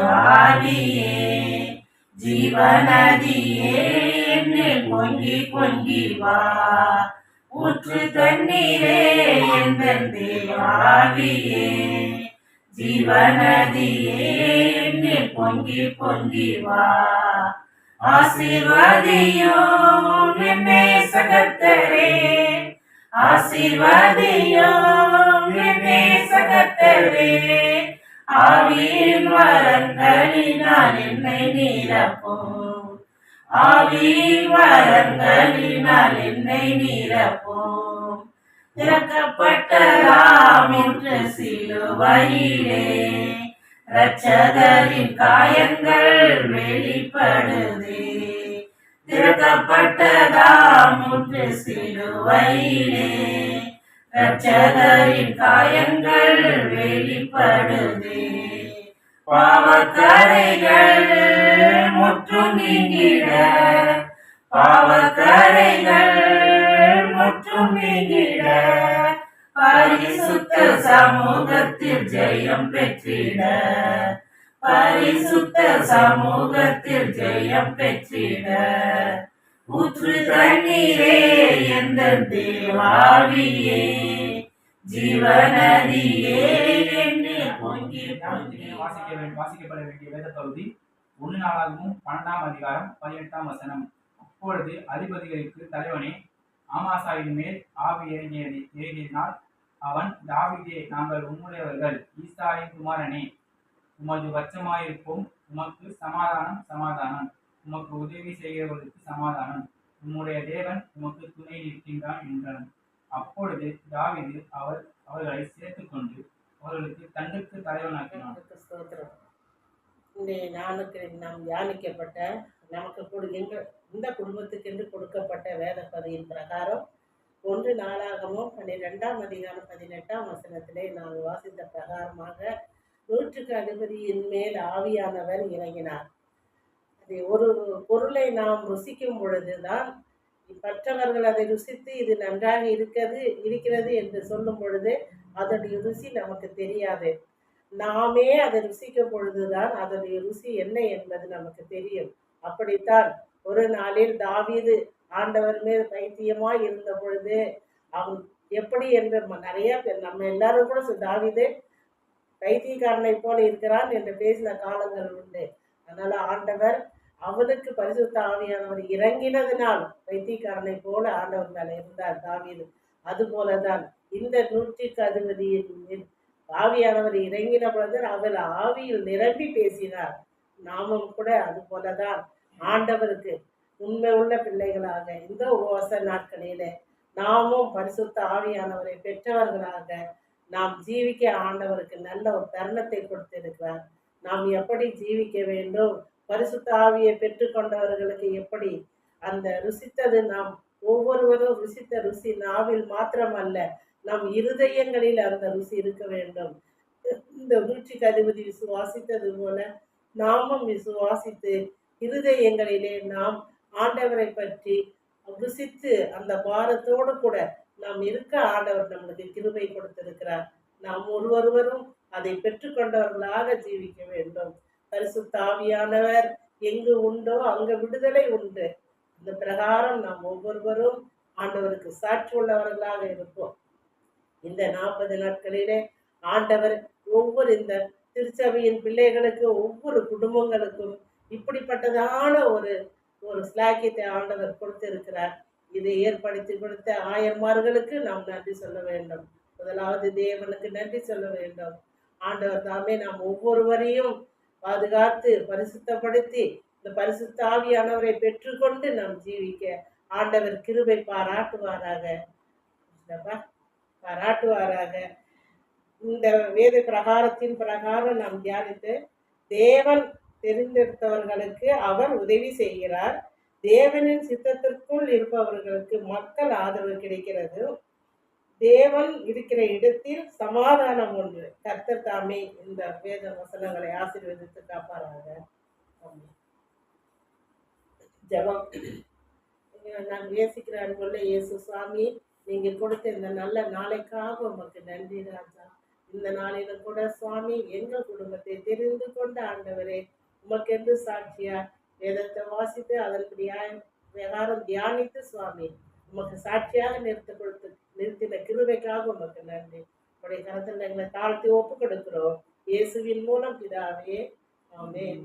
ஆவியே ஜீவநதியே என்னில் பொங்கி பொங்கி வா. ஊற்று தண்ணீரே எந்தன் தேவாவியே ஜீவநதியே என்னில் பொங்கி பொங்கி வா. ஆசீர்வாதியும் என்னை சகத்தரே ஆசீர்வாதியும் என்னை சகத்தரே. ஆவியின் வரங்களினால் என்னை நிரப்பும் ஆவியின் வரங்களினால் என்னை நிரப்பும். திறக்கப்பட்டதாம் என்று சிலுவையிலே இரட்சகரின் காயங்கள் வெளிப்படுதே. திறக்கப்பட்டதாம் என்று சிலுவையிலே இரட்சகரின் காயங்கள் வெளிப்படுதே. பாவக்கரைகள் முற்றும் நீங்கிட பாவக்கரைகள் முற்றும் நீங்கிட பரிசுத்த சமூகத்தில் ஜெயம் பெற்றிட பரிசுத்த சமூகத்தில் ஜெயம் பெற்றிட. ஊற்று தண்ணீரே எந்தன் தேவாவியே ஜீவநதியே என்னில் பொங்கி பொங்கி. வாசிக்கப்பட வேண்டிய வேத பகுதி 1 நாளாகவும் 12ஆம் அதிகாரம் 18ஆம் வசனம். அப்பொழுது அதிபதிகளுக்கு தலைவனே, ஆமாசாயின் மேல் ஆவி இறங்கியதினால் அவன், தாவீதே, நாங்கள் உம்முடையவர்கள், ஈசாயின் குமாரனே, உமது பட்சமாயிருப்போம். உமக்கு சமாதானம் சமாதானம். உமக்கு உதவி செய்கிறவர்களுக்கு சமாதானம். உம்முடைய தேவன் உமக்கு துணை நிற்கின்றான் என்றான். அப்பொழுது தாவீது அவர்களை சேர்த்துக்கொண்டு அவர்களுக்கு தண்டுக்கு தலைவனாக்கினான். நாம் தியானிக்கப்பட்ட நமக்கு இந்த குடும்பத்துக்கு என்று கொடுக்கப்பட்ட வேத பதியின் பிரகாரம் 1 நாளாகமும் 12ஆம் அதிகாரம் 18ஆம் வசனத்திலே நாம் வாசித்த பிரகாரமாக 100க்கு அதிபதியின் மேல் ஆவியானவர் இறங்கினார். அது ஒரு பொருளை நாம் ருசிக்கும் பொழுதுதான் மற்றவர்கள் அதை ருசித்து இது நன்றாக இருக்கிறது என்று சொல்லும் பொழுது அதனுடைய ருசி நமக்கு தெரியாது. நாமே அதை ருசிக்கும் பொழுதுதான் அதனுடைய ருசி என்ன என்பது நமக்கு தெரியும். அப்படித்தான் ஒரு நாளில் தாவீது ஆண்டவர் மேல் பைத்தியமாய் இருந்த பொழுது அவன் எப்படி என்று நிறைய பேர் நம்ம எல்லாரும் கூட தாவீது பைத்தியக்காரனை போல இருக்கிறான் என்று பேசின காலங்கள் உண்டு. அதனால ஆண்டவர் அவனுக்கு பரிசுத்த ஆவியானவர் இறங்கினதினால் பைத்தியக்காரனை போல ஆண்டவர் மேல இருந்தார் தாவீது. அது போலதான் இந்த 100க்கு அதிபதியின் ஆவியானவர் இறங்கின பொழுது அவர் ஆவியில் நிரம்பி பேசினார். நாமும் கூட அது போலதான் ஆண்டவருக்கு உண்மை உள்ள பிள்ளைகளாக இந்த உபவாச நாட்களிலே நாமும் பரிசுத்த ஆவியானவரை பெற்றவர்களாக நாம் ஜீவிக்க ஆண்டவருக்கு நல்ல ஒரு தருணத்தை கொடுத்திருக்கிறார். நாம் எப்படி ஜீவிக்க வேண்டும், பரிசுத்த ஆவியை பெற்றுக்கொண்டவர்களுக்கு எப்படி அந்த ருசித்தது, நாம் ஒவ்வொருவரும் ருசித்த ருசி நாவில் மாத்திரமல்ல, நம் இருதயங்களில் அந்த ருசி இருக்க வேண்டும். இந்த 100க்கு அதிபதி விசுவாசித்தது போல நாமும் விசுவாசித்து இருதயங்களிலே நாம் ஆண்டவரை பற்றி ருசித்து அந்த பாரத்தோடு கூட நாம் இருக்க ஆண்டவர் நம்மளுக்கு கிருபை கொடுத்திருக்கிறார். நாம் ஒருவரும் அதை பெற்றுக்கொண்டவர்களாக ஜீவிக்க வேண்டும். பரிசுத்த ஆவியானவர் எங்கு உண்டோ அங்கு விடுதலை உண்டு. இந்த பிரகாரம் நாம் ஒவ்வொருவரும் ஆண்டவருக்கு சாட்சி உள்ளவர்களாக இருப்போம். இந்த 40 நாட்களிலே ஆண்டவர் ஒவ்வொரு இந்த திருச்சபையின் பிள்ளைகளுக்கு ஒவ்வொரு குடும்பங்களுக்கும் இப்படிப்பட்டதான ஒரு ஸ்லாக்கியத்தை ஆண்டவர் கொடுத்திருக்கிறார். இதை ஏற்படுத்தி கொடுத்த ஆயர்மார்களுக்கு நாம் நன்றி சொல்ல வேண்டும். முதலாவது தேவனுக்கு நன்றி சொல்ல வேண்டும். ஆண்டவர் தாமே நாம் ஒவ்வொருவரையும் பாதுகாத்து பரிசுத்தப்படுத்தி இந்த பரிசுத்த ஆவியானவரை பெற்றுக்கொண்டு நாம் ஜீவிக்க ஆண்டவர் கிருபை பாராட்டுவாராக. இந்த வேத பிரகாரத்தின் பிரகாரம் நாம் தியானித்து, தேவன் தெரிந்தெடுத்தவர்களுக்கு அவர் உதவி செய்கிறார். தேவனின் சித்தத்திற்குள் இருப்பவர்களுக்கு மக்கள் ஆதரவு கிடைக்கிறது. தேவன் இருக்கிற இடத்தில் சமாதானம் உண்டு. கர்த்தர் தாமே இந்த வேத வசனங்களை ஆசீர்வதித்து காப்பாராக. ஜெபம். நான் நேசிக்கிற அன்புள்ள இயேசு சுவாமி, நீங்க கொடுத்த இந்த நல்ல நாளைக்காக உமக்கு நன்றி ராஜா. இந்த நாளிலும் கூட சுவாமி எங்கள் குடும்பத்தை தெரிந்து கொண்ட ஆண்டவரே, உமக்கென்று சாட்சியா வேதத்தை வாசித்து அதன்படியாய் விவகாரம் தியானித்து சுவாமி உமக்கு சாட்சியாக நிறுத்தின கிருபைக்காக உமக்கு நன்றி. உடைய கருத்தில் எங்களை தாழ்த்தி ஒப்பு கொடுக்கிறோம். இயேசுவின் மூலம் பிதாவே, ஆமென்.